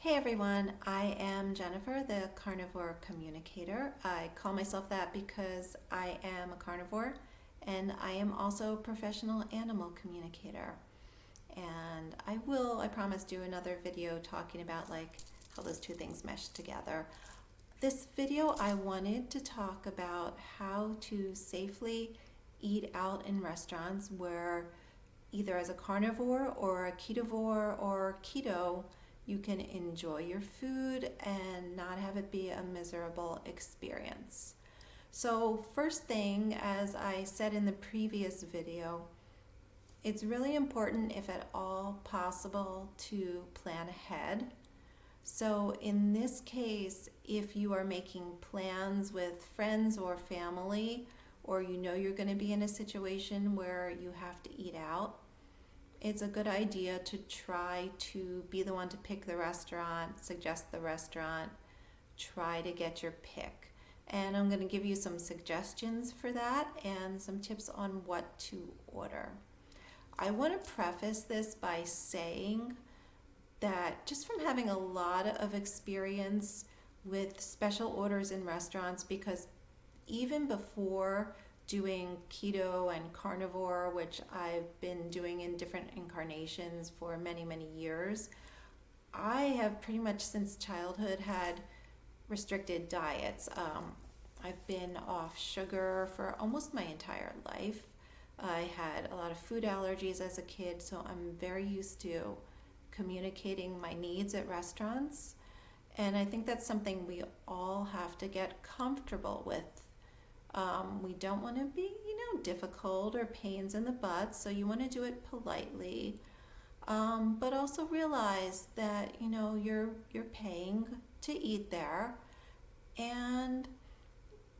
Hey everyone, I am Jennifer, the Carnivore Communicator. I call myself that because I am a carnivore and I am also a professional animal communicator. And I promise, do another video talking about how those two things mesh together. This video I wanted to talk about how to safely eat out in restaurants where either as a carnivore or a ketovore or keto, you can enjoy your food and not have it be a miserable experience. So first thing, as I said in the previous video, it's really important, if at all possible, to plan ahead. So in this case, if you are making plans with friends or family, or you know you're going to be in a situation where you have to eat out, it's a good idea to try to be the one to pick the restaurant, suggest the restaurant, try to get your pick. And I'm going to give you some suggestions for that and some tips on what to order. I want to preface this by saying that just from having a lot of experience with special orders in restaurants, because even before doing keto and carnivore, which I've been doing in different incarnations for many, many years, I have pretty much since childhood had restricted diets. I've been off sugar for almost my entire life. I had a lot of food allergies as a kid, so I'm very used to communicating my needs at restaurants. And I think that's something we all have to get comfortable with. We don't want to be, difficult or pains in the butt, so you want to do it politely. But also realize that, you're paying to eat there. And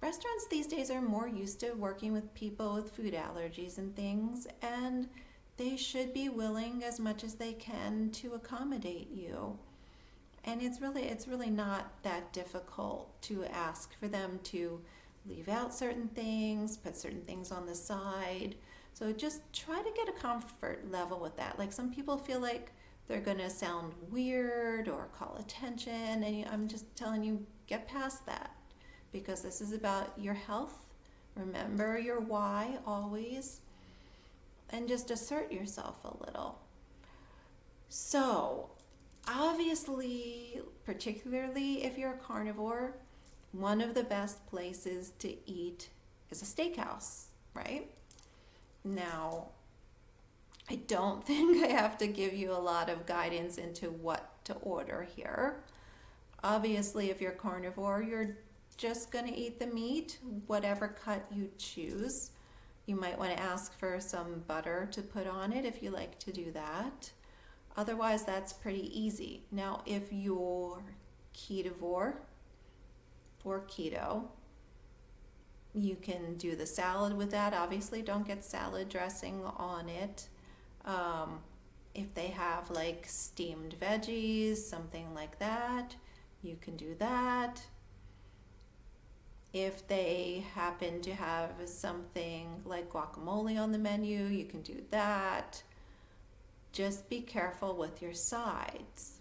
restaurants these days are more used to working with people with food allergies and things, and they should be willing as much as they can to accommodate you. And it's really not that difficult to ask for them to leave out certain things, put certain things on the side. So just try to get a comfort level with that. Like, some people feel like they're going to sound weird or call attention, and I'm just telling you, get past that, because this is about your health. Remember your why always, and just assert yourself a little. So obviously, particularly if you're a carnivore, one of the best places to eat is a steakhouse, right? Now, I don't think I have to give you a lot of guidance into what to order here. Obviously, if you're carnivore, you're just going to eat the meat, whatever cut you choose. You might want to ask for some butter to put on it if you like to do that. Otherwise, that's pretty easy. Now, if you're ketovore or keto, you can do the salad with that. Obviously, don't get salad dressing on it. If they have steamed veggies, something like that, you can do that. If they happen to have something like guacamole on the menu, you can do that. Just be careful with your sides.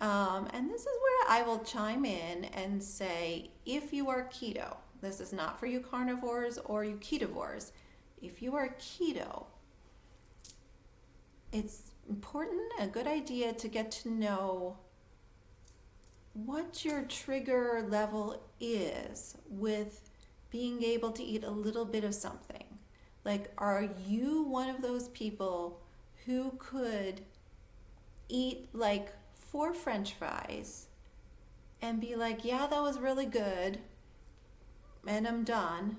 And this is where I will chime in and say, if you are keto, this is not for you carnivores or you ketovores. If you are keto, it's important, a good idea to get to know what your trigger level is with being able to eat a little bit of something. Like, are you one of those people who could eat 4 French fries and be like, yeah, that was really good, and I'm done,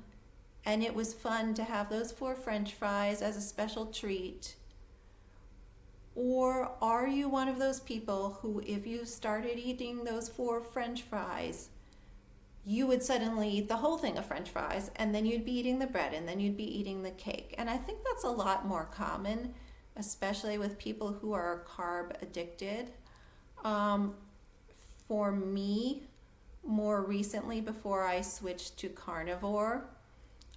and it was fun to have those 4 French fries as a special treat? Or are you one of those people who, if you started eating those 4 French fries, you would suddenly eat the whole thing of French fries, and then you'd be eating the bread, and then you'd be eating the cake? And I think that's a lot more common, especially with people who are carb addicted. For me, more recently, before I switched to carnivore,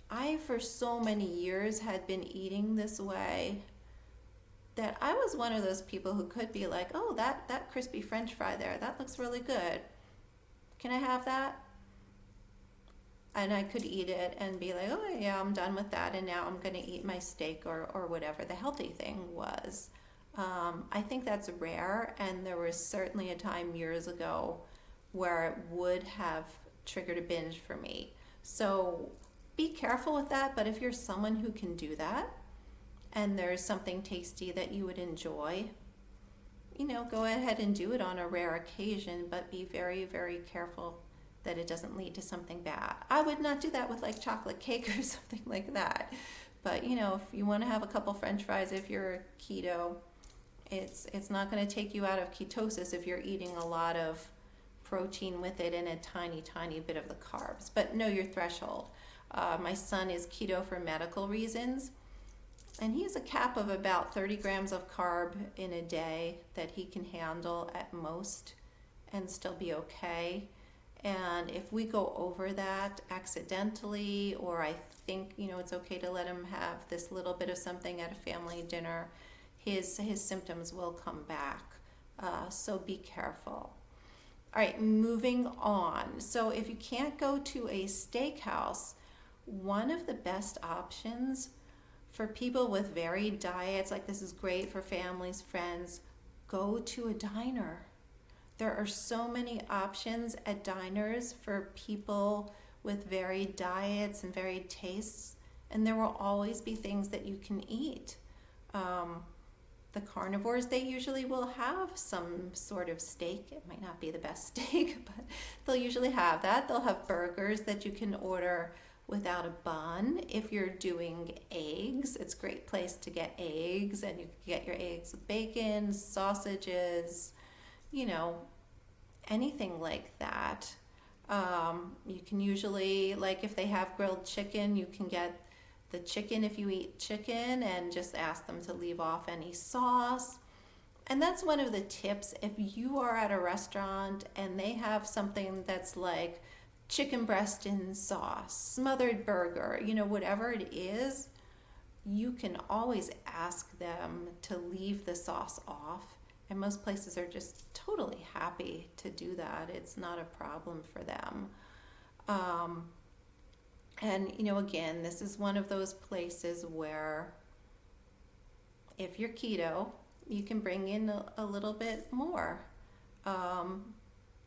I for so many years had been eating this way. that I was one of those people who could be like, oh, that crispy French fry there, that looks really good. Can I have that? And I could eat it and be like, oh yeah, I'm done with that, and now I'm going to eat my steak or whatever the healthy thing was. I think that's rare, and there was certainly a time years ago where it would have triggered a binge for me. So be careful with that, but if you're someone who can do that, and there's something tasty that you would enjoy, go ahead and do it on a rare occasion, but be very, very careful that it doesn't lead to something bad. I would not do that with like chocolate cake or something like that. But if you want to have a couple French fries, if you're keto, it's not going to take you out of ketosis if you're eating a lot of protein with it and a tiny, tiny bit of the carbs. But know your threshold. My son is keto for medical reasons, and he has a cap of about 30 grams of carb in a day that he can handle at most and still be okay. And if we go over that accidentally, or I think, it's okay to let him have this little bit of something at a family dinner, his symptoms will come back. So be careful. All right, moving on. So if you can't go to a steakhouse, one of the best options for people with varied diets, like this is great for families, friends, go to a diner. There are so many options at diners for people with varied diets and varied tastes, and there will always be things that you can eat. The carnivores, they usually will have some sort of steak. It might not be the best steak, but they'll usually have that. They'll have burgers that you can order without a bun. If you're doing eggs, it's a great place to get eggs, and you can get your eggs with bacon, sausages, anything like that. You can usually, like if they have grilled chicken, you can get the chicken if you eat chicken, and just ask them to leave off any sauce. And that's one of the tips. If you are at a restaurant and they have something that's like chicken breast in sauce, smothered burger, whatever it is, you can always ask them to leave the sauce off. And most places are just totally happy to do that. It's not a problem for them. And, again, this is one of those places where if you're keto, you can bring in a little bit more.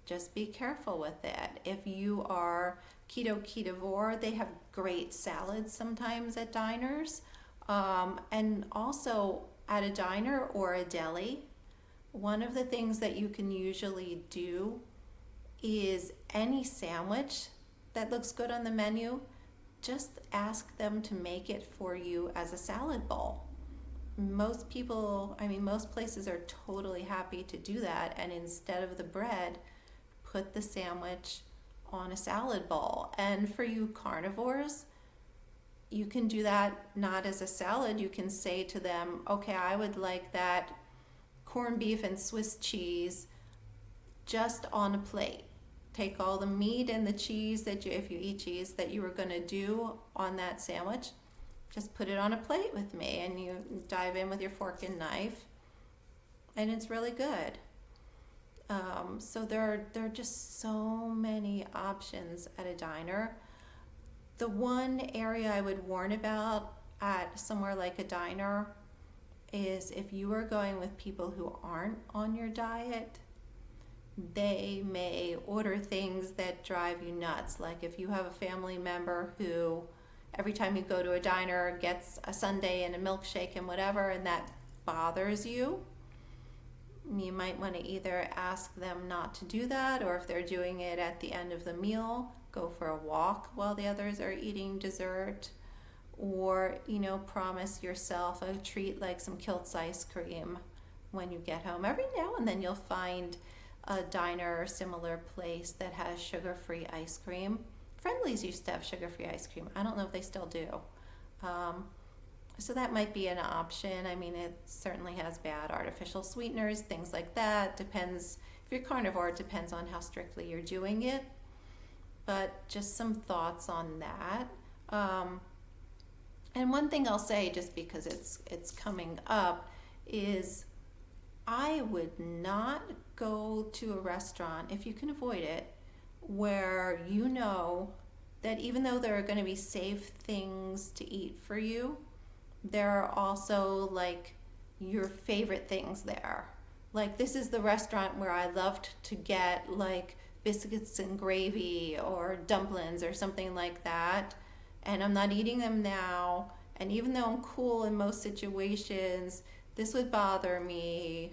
Just be careful with it. If you are ketovore, they have great salads sometimes at diners. And also at a diner or a deli, one of the things that you can usually do is any sandwich that looks good on the menu, just ask them to make it for you as a salad bowl. Most places are totally happy to do that, and instead of the bread, put the sandwich on a salad bowl. And for you carnivores, you can do that not as a salad. You can say to them, okay, I would like that corned beef and Swiss cheese just on a plate. Take all the meat and the cheese that if you eat cheese, that you were going to do on that sandwich, just put it on a plate with me, and you dive in with your fork and knife, and it's really good. So there are just so many options at a diner. The one area I would warn about at somewhere like a diner is if you are going with people who aren't on your diet, they may order things that drive you nuts. Like if you have a family member who every time you go to a diner gets a sundae and a milkshake and whatever, and that bothers you, you might want to either ask them not to do that, or if they're doing it at the end of the meal, go for a walk while the others are eating dessert, or promise yourself a treat like some Kilt's ice cream when you get home. Every now and then you'll find a diner or similar place that has sugar-free ice cream. Friendly's used to have sugar-free ice cream. I don't know if they still do. So that might be an option. It certainly has bad artificial sweeteners, things like that. Depends, if you're carnivore, it depends on how strictly you're doing it. But just some thoughts on that. And one thing I'll say, just because it's coming up, is I would not go to a restaurant, if you can avoid it, where you know that even though there are going to be safe things to eat for you, there are also like your favorite things there. Like, this is the restaurant where I loved to get like biscuits and gravy or dumplings or something like that, and I'm not eating them now. And even though I'm cool in most situations, this would bother me.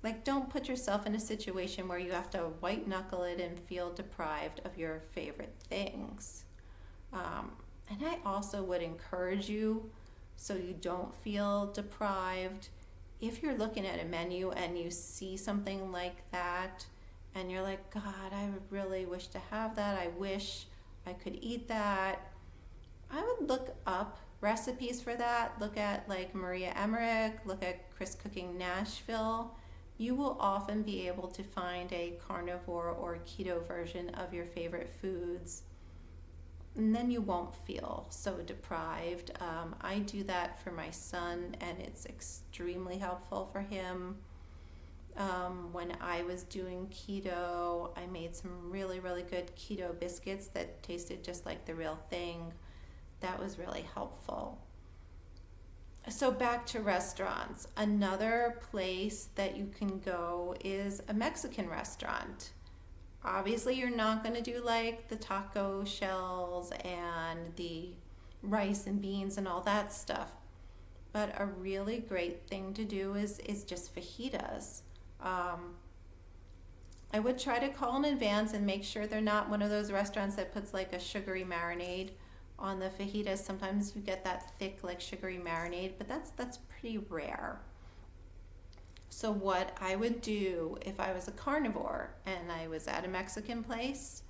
Like, don't put yourself in a situation where you have to white knuckle it and feel deprived of your favorite things. And I also would encourage you, so you don't feel deprived, if you're looking at a menu and you see something like that and you're like, God, I really wish to have that. I wish I could eat that. I would look up recipes for that. Look at like Maria Emmerich, look at Chris Cooking Nashville. You will often be able to find a carnivore or keto version of your favorite foods, and then you won't feel so deprived. I do that for my son, and it's extremely helpful for him. When I was doing keto, I made some really, really good keto biscuits that tasted just like the real thing. That was really helpful. So back to restaurants. Another place that you can go is a Mexican restaurant. Obviously, you're not going to do like the taco shells and the rice and beans and all that stuff. But a really great thing to do is just fajitas. I would try to call in advance and make sure they're not one of those restaurants that puts like a sugary marinade on the fajitas. Sometimes you get that thick like sugary marinade, but that's pretty rare. So what I would do if I was a carnivore and I was at a Mexican place,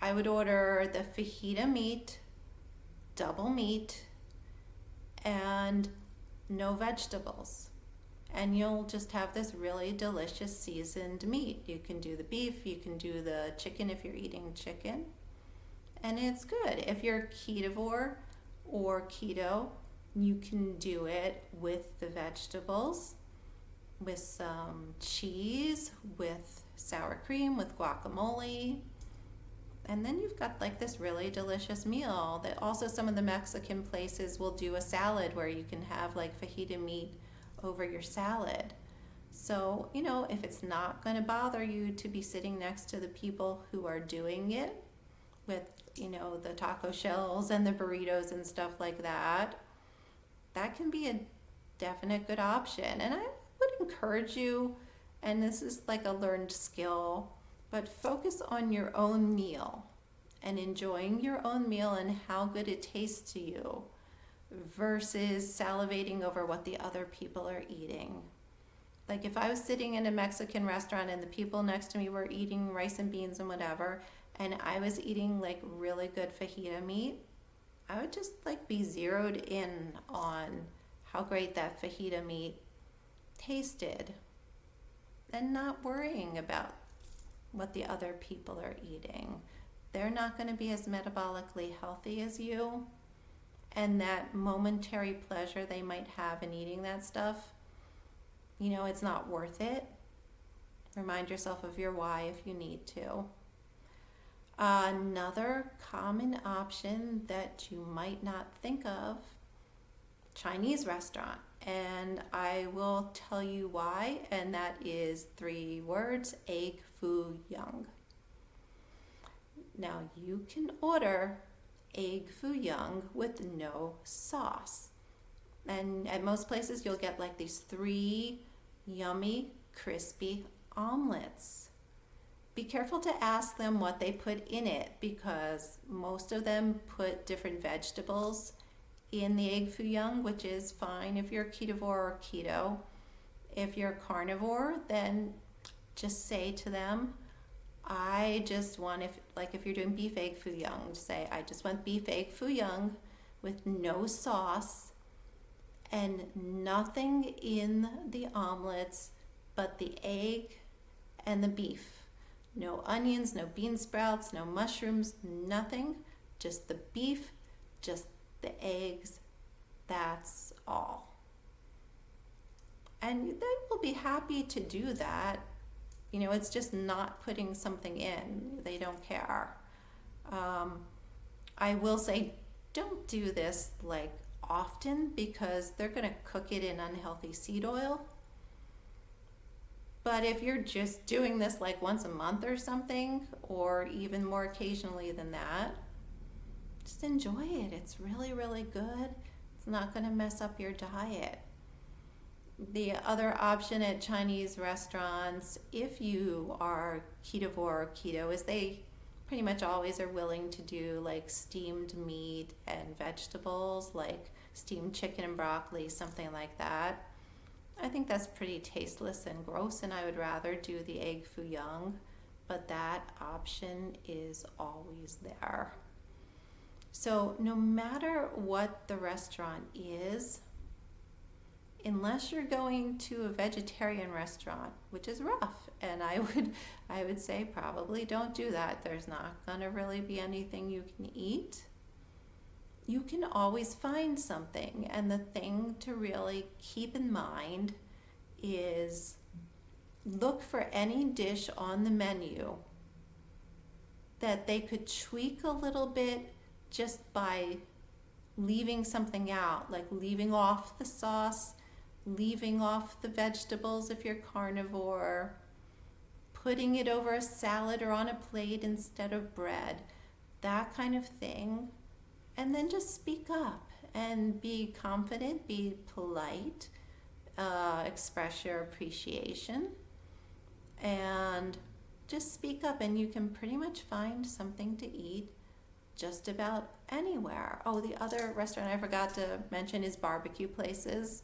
I would order the fajita meat, double meat, and no vegetables. And you'll just have this really delicious seasoned meat. You can do the beef, you can do the chicken if you're eating chicken. And it's good. If you're ketovore or keto, you can do it with the vegetables, with some cheese, with sour cream, with guacamole. And then you've got like this really delicious meal. That also, some of the Mexican places will do a salad where you can have like fajita meat over your salad. So, if it's not going to bother you to be sitting next to the people who are doing it with, the taco shells and the burritos and stuff like that, that can be a definite good option. And I would encourage you, and this is like a learned skill, but focus on your own meal and enjoying your own meal and how good it tastes to you versus salivating over what the other people are eating. Like, if I was sitting in a Mexican restaurant and the people next to me were eating rice and beans and whatever, and I was eating like really good fajita meat, I would just like be zeroed in on how great that fajita meat tasted and not worrying about what the other people are eating. They're not going to be as metabolically healthy as you, and that momentary pleasure they might have in eating that stuff, it's not worth it. Remind yourself of your why if you need to. Another common option that you might not think of, Chinese restaurant. And I will tell you why, and that is 3 words: egg foo young. Now, you can order egg foo young with no sauce. And at most places, you'll get like these 3 yummy, crispy omelets. Be careful to ask them what they put in it, because most of them put different vegetables in the egg foo young, which is fine if you're ketovore or keto. If you're carnivore, then just say to them, I just want, if you're doing beef egg foo young, just say, I just want beef egg foo young with no sauce and nothing in the omelets but the egg and the beef. No onions, no bean sprouts, no mushrooms, nothing. Just the beef, just the eggs. That's all. and they will be happy to do that. You know, it's just not putting something in. They don't care. I will say, don't do this like often, because they're going to cook it in unhealthy seed oil. But if you're just doing this like once a month or something, or even more occasionally than that, just enjoy it. It's really, really good. It's not going to mess up your diet. The other option at Chinese restaurants, if you are ketovore or keto, is they pretty much always are willing to do like steamed meat and vegetables, like steamed chicken and broccoli, something like that. I think that's pretty tasteless and gross, and I would rather do the egg foo young, but that option is always there. So no matter what the restaurant is, unless you're going to a vegetarian restaurant, which is rough, and I would say probably don't do that. There's not going to really be anything you can eat. You can always find something, and the thing to really keep in mind is look for any dish on the menu that they could tweak a little bit just by leaving something out, like leaving off the sauce, leaving off the vegetables if you're carnivore, putting it over a salad or on a plate instead of bread, that kind of thing. And then just speak up and be confident, be polite, express your appreciation, and just speak up, and you can pretty much find something to eat just about anywhere. Oh, the other restaurant I forgot to mention is barbecue places.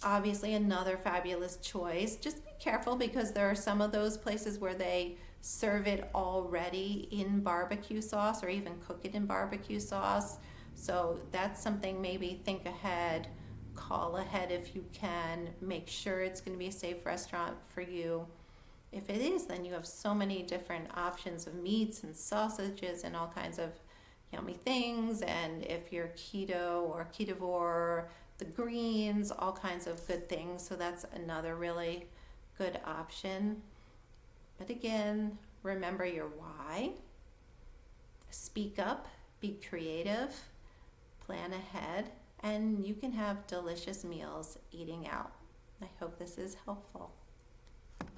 Obviously another fabulous choice. Just be careful, because there are some of those places where they serve it already in barbecue sauce, or even cook it in barbecue sauce. So that's something, maybe think ahead, call ahead if you can, make sure it's going to be a safe restaurant for you. If it is, then you have so many different options of meats and sausages and all kinds of yummy things. And if you're keto or ketovore, the greens, all kinds of good things. So that's another really good option. But again, remember your why. Speak up, be creative, plan ahead, and you can have delicious meals eating out. I hope this is helpful.